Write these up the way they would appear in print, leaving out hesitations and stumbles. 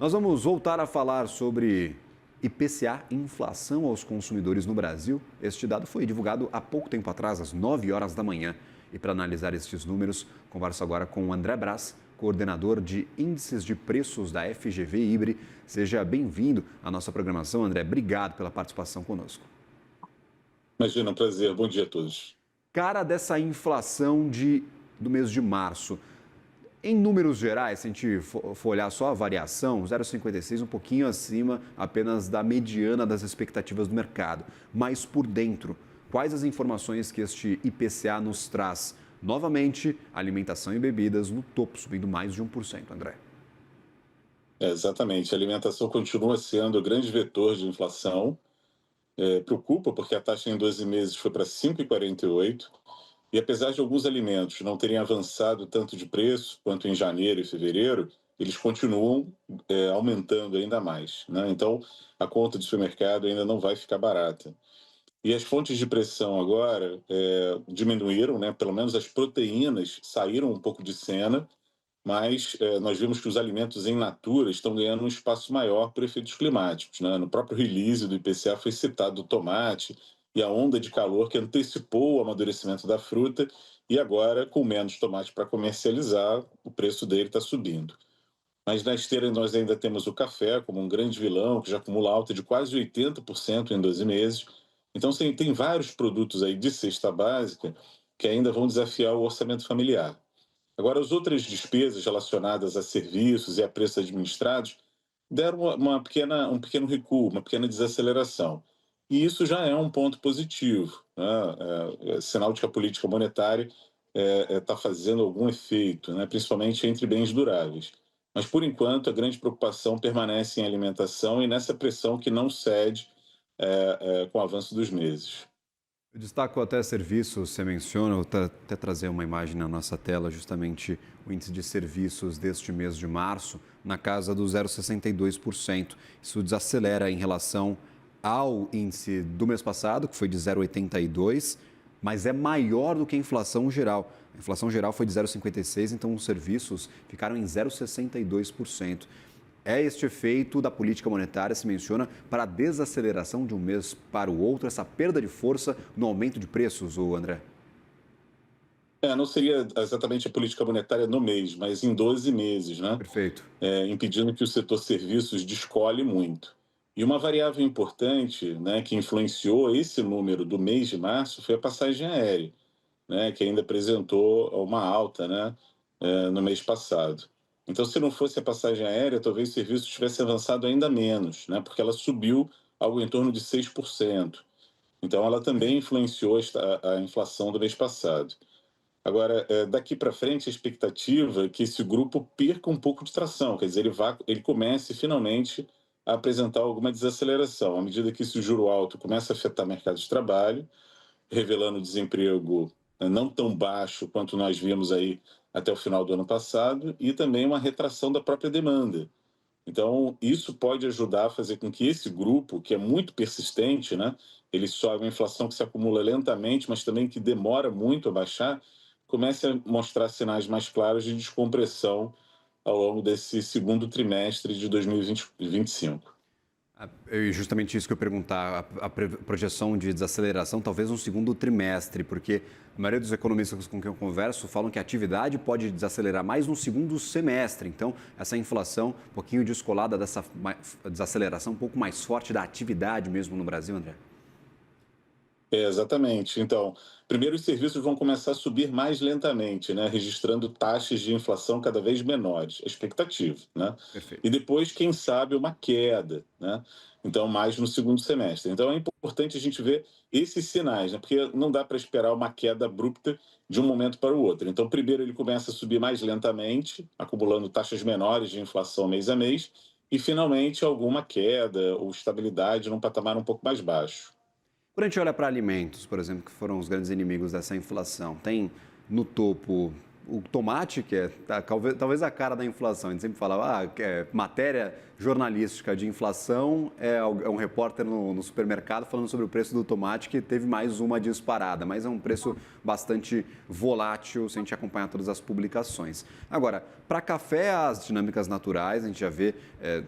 Nós vamos voltar a falar sobre IPCA, inflação aos consumidores no Brasil. Este dado foi divulgado há pouco tempo atrás, às 9 horas da manhã. E para analisar estes números, converso agora com o André Brás, coordenador de índices de preços da FGV Ibre. Seja bem-vindo à nossa programação, André. Obrigado pela participação conosco. Imagina, um prazer. Bom dia a todos. Cara dessa inflação do mês de março. Em números gerais, se a gente for olhar só a variação, 0,56 um pouquinho acima apenas da mediana das expectativas do mercado. Mas por dentro, quais as informações que este IPCA nos traz? Novamente, alimentação e bebidas no topo, subindo mais de 1%, André. Exatamente. A alimentação continua sendo o grande vetor de inflação. Preocupa porque a taxa em 12 meses foi para 5,48. E apesar de alguns alimentos não terem avançado tanto de preço quanto em janeiro e fevereiro, eles continuam aumentando ainda mais, né? Então, a conta de supermercado ainda não vai ficar barata. E as fontes de pressão agora diminuíram, né? Pelo menos as proteínas saíram um pouco de cena, mas nós vimos que os alimentos em natura estão ganhando um espaço maior por efeitos climáticos, né? No próprio release do IPCA foi citado o tomate e a onda de calor que antecipou o amadurecimento da fruta, e agora, com menos tomate para comercializar, o preço dele está subindo. Mas na esteira nós ainda temos o café como um grande vilão, que já acumula alta de quase 80% em 12 meses. Então, sim, tem vários produtos aí de cesta básica que ainda vão desafiar o orçamento familiar. Agora, as outras despesas relacionadas a serviços e a preços administrados deram um pequeno recuo, uma pequena desaceleração. E isso já é um ponto positivo, né? Sinal de que a política monetária está fazendo algum efeito, né? Principalmente entre bens duráveis. Mas, por enquanto, a grande preocupação permanece em alimentação e nessa pressão que não cede com o avanço dos meses. Eu destaco até serviços, você menciona, vou até trazer uma imagem na nossa tela, justamente o índice de serviços deste mês de março, na casa do 0,62%. Isso desacelera em relação ao índice do mês passado, que foi de 0,82%, mas é maior do que a inflação geral. A inflação geral foi de 0,56%, então os serviços ficaram em 0,62%. É este efeito da política monetária, se menciona, para a desaceleração de um mês para o outro, essa perda de força no aumento de preços, André? Não seria exatamente a política monetária no mês, mas em 12 meses, né? Perfeito. Impedindo que o setor serviços descole muito. E uma variável importante, né, que influenciou esse número do mês de março foi a passagem aérea, né, que ainda apresentou uma alta, né, no mês passado. Então, se não fosse a passagem aérea, talvez o serviço tivesse avançado ainda menos, né, porque ela subiu algo em torno de 6%. Então, ela também influenciou a inflação do mês passado. Agora, daqui para frente, a expectativa é que esse grupo perca um pouco de tração, quer dizer, ele comece finalmente a apresentar alguma desaceleração, à medida que esse juro alto começa a afetar o mercado de trabalho, revelando desemprego não tão baixo quanto nós vimos aí até o final do ano passado, e também uma retração da própria demanda. Então, isso pode ajudar a fazer com que esse grupo, que é muito persistente, né, ele sobe uma inflação que se acumula lentamente, mas também que demora muito a baixar, comece a mostrar sinais mais claros de descompressão ao longo desse segundo trimestre de 2025. Justamente isso que eu ia perguntar, a projeção de desaceleração, talvez no segundo trimestre, porque a maioria dos economistas com quem eu converso falam que a atividade pode desacelerar mais no segundo semestre. Então, essa inflação um pouquinho descolada dessa desaceleração um pouco mais forte da atividade mesmo no Brasil, André? Exatamente. Então, primeiro os serviços vão começar a subir mais lentamente, né, registrando taxas de inflação cada vez menores, a expectativa, né? E Perfeito. depois, quem sabe, uma queda, né? Então, mais no segundo semestre. Então, é importante a gente ver esses sinais, né? Porque não dá para esperar uma queda abrupta de um momento para o outro. Então, primeiro ele começa a subir mais lentamente, acumulando taxas menores de inflação mês a mês, e finalmente alguma queda ou estabilidade num patamar um pouco mais baixo. Quando a gente olha para alimentos, por exemplo, que foram os grandes inimigos dessa inflação, tem no topo o tomate, que é talvez a cara da inflação, a gente sempre falava, matéria jornalística de inflação é um repórter no supermercado falando sobre o preço do tomate, que teve mais uma disparada, mas é um preço bastante volátil se a gente acompanhar todas as publicações. Agora, para café, as dinâmicas naturais, a gente já vê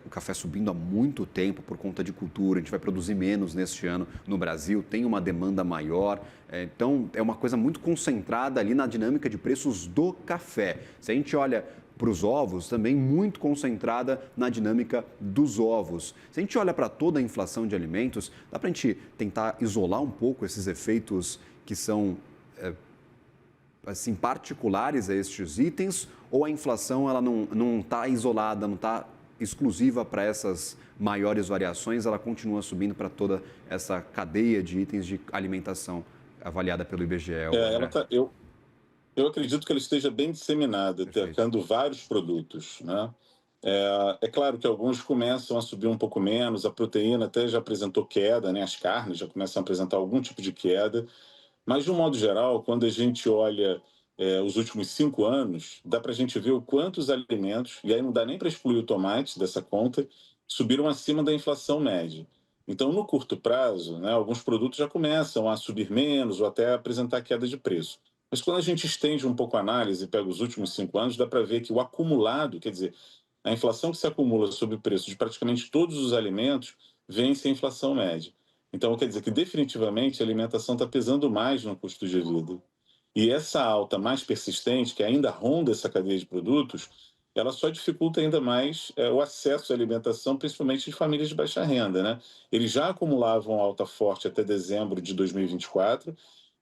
o café subindo há muito tempo por conta de cultura, a gente vai produzir menos neste ano no Brasil, tem uma demanda maior, então é uma coisa muito concentrada ali na dinâmica de preços do café. Se a gente olha para os ovos, também muito concentrada na dinâmica dos ovos. Se a gente olha para toda a inflação de alimentos, dá para a gente tentar isolar um pouco esses efeitos que são assim, particulares a estes itens, ou a inflação ela não está isolada, não está exclusiva para essas maiores variações, ela continua subindo para toda essa cadeia de itens de alimentação avaliada pelo IBGE? Eu acredito que ela esteja bem disseminada, Perfeito. atacando vários produtos, né? É claro que alguns começam a subir um pouco menos, a proteína até já apresentou queda, né? As carnes já começam a apresentar algum tipo de queda, mas de um modo geral, quando a gente olha os últimos 5 anos, dá para a gente ver o quanto os alimentos, e aí não dá nem para excluir o tomate dessa conta, subiram acima da inflação média. Então, no curto prazo, né, alguns produtos já começam a subir menos ou até a apresentar queda de preço. Mas quando a gente estende um pouco a análise e pega os últimos 5 anos, dá para ver que o acumulado, quer dizer, a inflação que se acumula sobre o preço de praticamente todos os alimentos vence a inflação média. Então, quer dizer que definitivamente a alimentação está pesando mais no custo de vida. E essa alta mais persistente, que ainda ronda essa cadeia de produtos, ela só dificulta ainda mais o acesso à alimentação, principalmente de famílias de baixa renda, né? Eles já acumulavam alta forte até dezembro de 2024,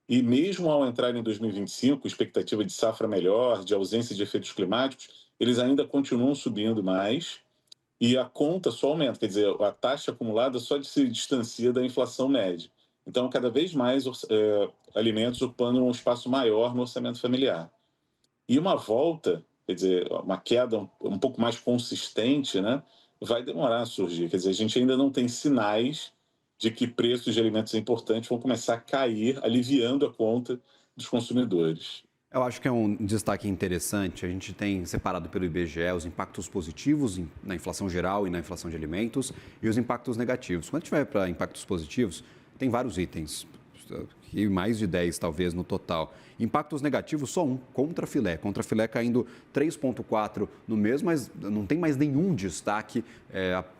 e mesmo ao entrar em 2025, expectativa de safra melhor, de ausência de efeitos climáticos, eles ainda continuam subindo mais e a conta só aumenta, quer dizer, a taxa acumulada só se distancia da inflação média. Então, cada vez mais alimentos ocupando um espaço maior no orçamento familiar. E uma volta, quer dizer, uma queda um pouco mais consistente, né, vai demorar a surgir. Quer dizer, a gente ainda não tem sinais de que preços de alimentos importantes vão começar a cair, aliviando a conta dos consumidores. Eu acho que é um destaque interessante. A gente tem separado pelo IBGE os impactos positivos na inflação geral e na inflação de alimentos e os impactos negativos. Quando a gente vai para impactos positivos, tem vários itens, e mais de 10 talvez no total. Impactos negativos, só um, contrafilé. Contrafilé caindo 3,4 no mês, mas não tem mais nenhum destaque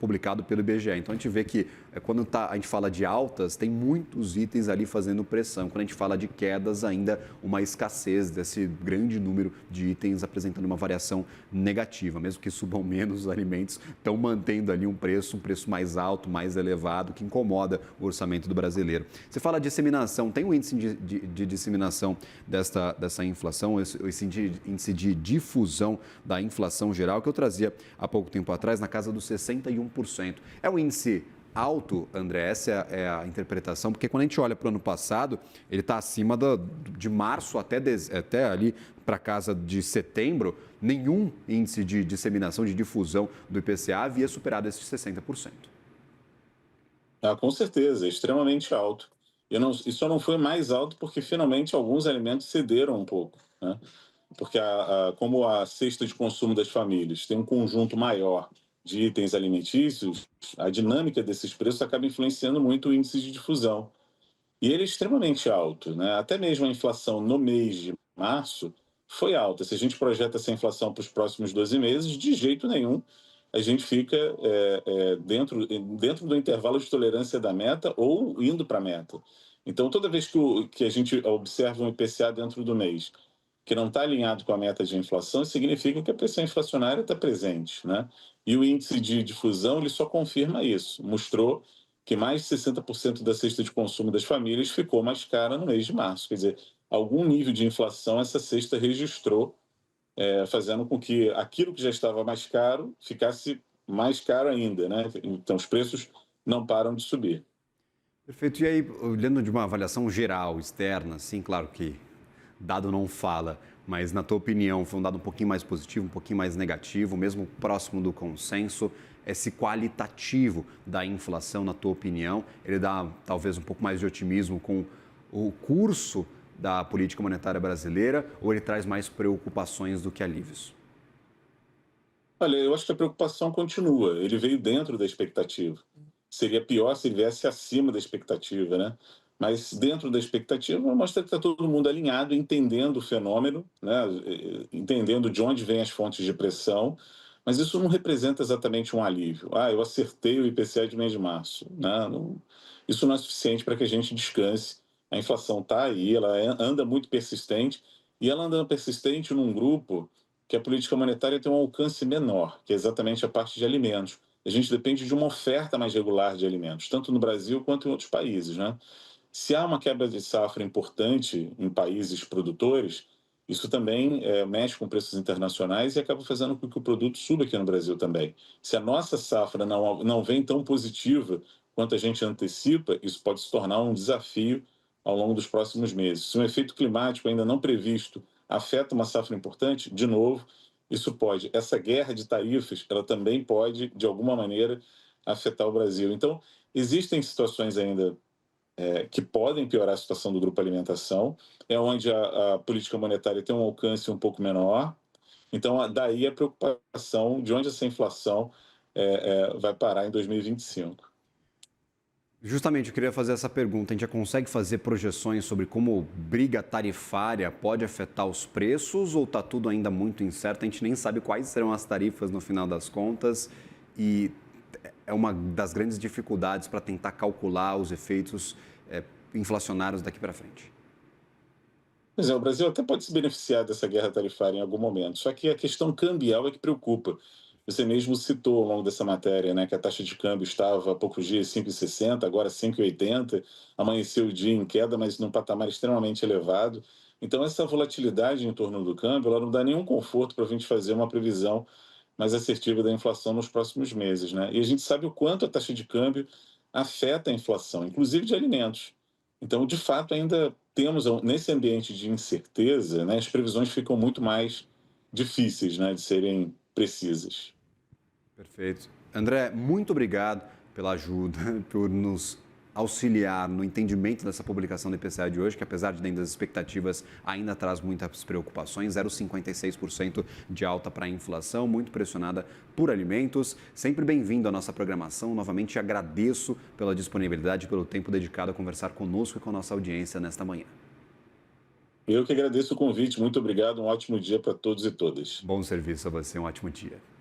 publicado pelo IBGE. Então a gente vê que quando a gente fala de altas, tem muitos itens ali fazendo pressão. Quando a gente fala de quedas, ainda uma escassez desse grande número de itens apresentando uma variação negativa. Mesmo que subam menos, os alimentos estão mantendo ali um preço mais alto, mais elevado, que incomoda o orçamento do brasileiro. Você fala de disseminação, tem um índice de disseminação dessa inflação, esse índice de difusão da inflação geral, que eu trazia há pouco tempo atrás, na casa dos 61%. É um índice alto, André, essa é a interpretação, porque quando a gente olha para o ano passado, ele está acima de março até ali para casa de setembro, nenhum índice de disseminação, de difusão do IPCA havia superado esses 60%. Com certeza, é extremamente alto. E só não foi mais alto porque finalmente alguns alimentos cederam um pouco, né? Porque como a cesta de consumo das famílias tem um conjunto maior de itens alimentícios, a dinâmica desses preços acaba influenciando muito o índice de difusão. E ele é extremamente alto, né? Até mesmo a inflação no mês de março foi alta. Se a gente projeta essa inflação para os próximos 12 meses, de jeito nenhum a gente fica dentro do intervalo de tolerância da meta ou indo para a meta. Então, toda vez que a gente observa um IPCA dentro do mês que não está alinhado com a meta de inflação, significa que a pressão inflacionária está presente, né? E o índice de difusão ele só confirma isso. Mostrou que mais de 60% da cesta de consumo das famílias ficou mais cara no mês de março. Quer dizer, algum nível de inflação essa cesta registrou, fazendo com que aquilo que já estava mais caro ficasse mais caro ainda, né? Então, os preços não param de subir. Perfeito. E aí, olhando de uma avaliação geral, externa, sim, claro que dado não fala, mas na tua opinião foi um dado um pouquinho mais positivo, um pouquinho mais negativo, mesmo próximo do consenso, esse qualitativo da inflação, na tua opinião, ele dá talvez um pouco mais de otimismo com o curso da política monetária brasileira ou ele traz mais preocupações do que alívios? Olha, eu acho que a preocupação continua. Ele veio dentro da expectativa. Seria pior se ele viesse acima da expectativa, né? Mas dentro da expectativa mostra que está todo mundo alinhado, entendendo o fenômeno, né? Entendendo de onde vêm as fontes de pressão, mas isso não representa exatamente um alívio. Ah, eu acertei o IPCA de mês de março, né? Isso não é suficiente para que a gente descanse. A inflação está aí, ela anda muito persistente, e ela anda persistente num grupo que a política monetária tem um alcance menor, que é exatamente a parte de alimentos. A gente depende de uma oferta mais regular de alimentos, tanto no Brasil quanto em outros países, né? Se há uma quebra de safra importante em países produtores, isso também mexe com preços internacionais e acaba fazendo com que o produto suba aqui no Brasil também. Se a nossa safra não vem tão positiva quanto a gente antecipa, isso pode se tornar um desafio ao longo dos próximos meses. Se um efeito climático ainda não previsto afeta uma safra importante, de novo, isso pode. Essa guerra de tarifas, ela também pode, de alguma maneira, afetar o Brasil. Então, existem situações ainda que podem piorar a situação do grupo alimentação, é onde a política monetária tem um alcance um pouco menor. Então, daí a preocupação de onde essa inflação vai parar em 2025. Justamente, eu queria fazer essa pergunta. A gente já consegue fazer projeções sobre como briga tarifária pode afetar os preços ou está tudo ainda muito incerto? A gente nem sabe quais serão as tarifas no final das contas e é uma das grandes dificuldades para tentar calcular os efeitos inflacionários daqui para frente. Pois é, o Brasil até pode se beneficiar dessa guerra tarifária em algum momento, só que a questão cambial é que preocupa. Você mesmo citou ao longo dessa matéria, né, que a taxa de câmbio estava há poucos dias 5,60, agora 5,80, amanheceu o dia em queda, mas num patamar extremamente elevado. Então, essa volatilidade em torno do câmbio, ela não dá nenhum conforto para a gente fazer uma previsão mais assertiva da inflação nos próximos meses, né? E a gente sabe o quanto a taxa de câmbio afeta a inflação, inclusive de alimentos. Então, de fato, ainda temos, nesse ambiente de incerteza, né, as previsões ficam muito mais difíceis, né, de serem precisas. Perfeito. André, muito obrigado pela ajuda, por nos auxiliar no entendimento dessa publicação do IPCA de hoje, que apesar de dentro das expectativas ainda traz muitas preocupações, 0,56% de alta para a inflação, muito pressionada por alimentos. Sempre bem-vindo à nossa programação. Novamente agradeço pela disponibilidade, pelo tempo dedicado a conversar conosco e com a nossa audiência nesta manhã. Eu que agradeço o convite, muito obrigado, um ótimo dia para todos e todas. Bom serviço a você, um ótimo dia.